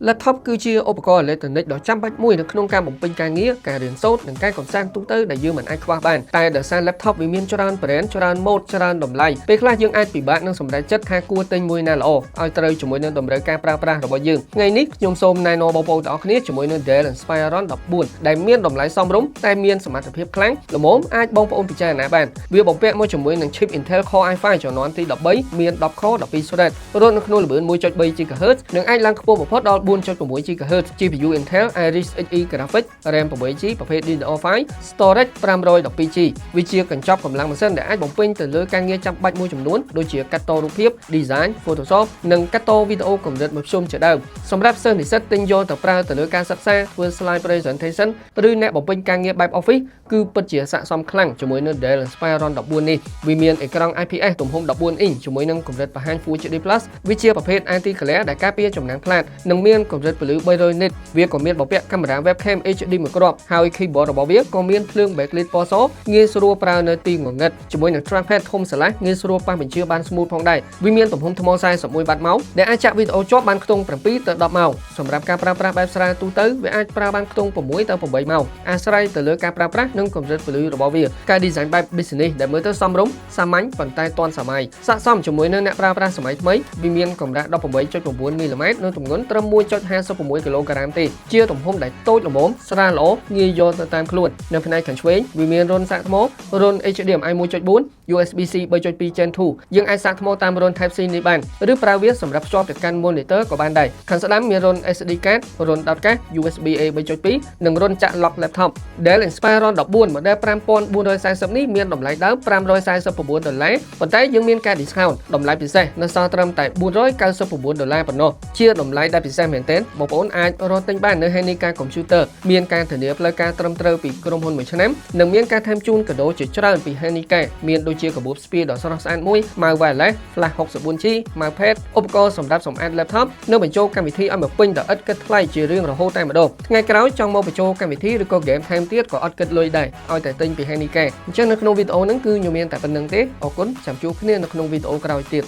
Laptop គឺជាឧបករណ៍អេឡិចត្រូនិកដ៏ចាំបាច់មួយនៅក្នុងការបំពេញការងារការរៀនសូត្រនិងការកម្សាន្តទូទៅដែលយើងមិនអាចខ្វះបានតែដោយសារ laptop វាមានច្រើន brand ច្រើន mode ច្រើនតម្លៃពេលខ្លះយើងអាចពិបាកនឹងសម្រេចចិត្តថាគួរទិញមួយណាល្អឲ្យត្រូវជាមួយនឹងតម្រូវការប្រើប្រាស់របស់យើងថ្ងៃនេះខ្ញុំសូមណែនាំបងប្អូនទាំងអស់គ្នាជាមួយនឹង Dell Inspiron 14ដែលមានតម្លៃសមរម្យតែមានសមត្ថភាពខ្លាំងល្មមអាចបងប្អូនពិចារណាបានវាបំពាក់មកជាមួយនឹង chip Intel Core i5 ជំនាន់ទី13មាន10 core 12 thread រត់នៅក្នុងល្បឿន 1.3 GHz និងអាចឡើងខ្ពស់បំផុតដល់ 4.6 GHz GPU Intel Iris Xe Graphics RAM 8GB ប្រភេទ DDR5 Storage 512GB វាជាកញ្ចប់កម្លាំងម៉ាស៊ីនដែលអាចបំពេញទៅលើការងារចាំបាច់មួយចំនួនដូចជាកាត់តរូបភាព Design Photoshop និងកាត់តវីដេអូកម្រិតមធ្យមជាដើមសម្រាប់សិស្សនិស្សិតទិញយកទៅប្រើទៅលើការសិក្សាធ្វើ slide presentation ឬអ្នកបំពេញការងារបែប Office គឺពិតជាស័ក្តិសមខ្លាំងជាមួយនឹង Dell Inspiron 14នេះវាមានអេក្រង់ IPS ទំហំ14អ៊ីនជាមួយនឹងកម្រិតបង្ហាញ Full HD+ វាជាប្រភេទ anti glare ដែលការពារចំណាំងផ្លាតនិងមានកម្រិតពន្លឺ300 nit វាក៏មានបំពាក់កាមេរ៉ា webcam HD មួយគ្រាប់ហើយ keyboard របស់វាក៏មានភ្លើង backlit ពណ៌សងាយស្រួលប្រើនៅទីងងឹតជាមួយនឹង trackpad ធំស្រឡះងាយស្រួលប៉ះបញ្ជាបាន smooth ផងដែរវាមានទំហំថ្ម41 បាតម៉ោងដែលអាចចាក់វីដេអូជាប់បានខ្ទង់7ទៅ10ម៉ោងសម្រាប់ការប្រើប្រាស់បែបស្រាលទូទៅវាអាចប្រើបានខ្ទង់6ទៅ8ម៉ោងអាស្រ័យទៅលើការប្រើប្រាស់និងកម្រិតពន្លឺរបស់វាការ design បែប business ដែលមើលទៅសមរម្យសាមញ្ញប៉ុន្តែទាន់សម័យស័ក្តិសមជាមួយនឹងអ្នកប្រើប្រាស់សម័យថ្មីវាមានកម្រាស់ 18.9 មីលីម៉ែត្រនិងទម្ងន់ត្រឹម 1.56 គីឡូក្រាមទេជាទំហំដែលតូចល្មមស្រាលល្អងាយយកទៅតាមខ្លួននៅផ្នែកខាងឆ្វេងវាមានរុនសាកថ្មរុន HDMI 1.4 USB-C 3.2 Gen 2យើងអាចសាកថ្មតាមរុន Type C នេះបានឬប្រើវាសម្រាប់ភ្ជាប់ទៅកាន់ monitor ក៏បានដែរខាងស្ដាំមានរុន SD card រុនដោតកាស USB-A 3.2 និងរុនចាក់ lock laptop Dell Inspiron 14 model 5440នេះមានតម្លៃដើម$549ប៉ុន្តែយើងមានការ discount តម្លៃពិសេសនៅសល់ត្រឹមតែ$499ប៉ុណ្ណោះជាតម្លៃដែលពិសេសមែនទែនបងប្អូនអាចរកទិញបាននៅ Hanika Computer មានការធានាផ្លូវការត្រឹមត្រូវពីក្រុមហ៊ុនមួយឆ្នាំនិងមានការថែមជូនកាដូជាច្រើនពី Hanika មានដូចជាកាបូបស្ពាយដ៏ស្រស់ស្អាតមួយ mouse wireless flash 64GB mouse pad ឧបករណ៍សម្រាប់សម្អាត laptop និងបញ្ចូលកម្មវិធីឲ្យមកពេញដោយឥតគិតថ្លៃជារៀងរហូតតែម្ដងថ្ងៃក្រោយចង់មកបញ្ចូលកម្មវិធីឬក៏ game ថែមទៀតក៏អត់គិតលុយដែរឲ្យតែទិញពី Hanika អញ្ចឹងនៅក្នុងវីដេអូហ្នឹងគឺខ្ញុំមានតែប៉ុណ្្នឹងទេអរគុណចាំជួបគ្នានៅក្នុងវីដេអូក្រោយទៀត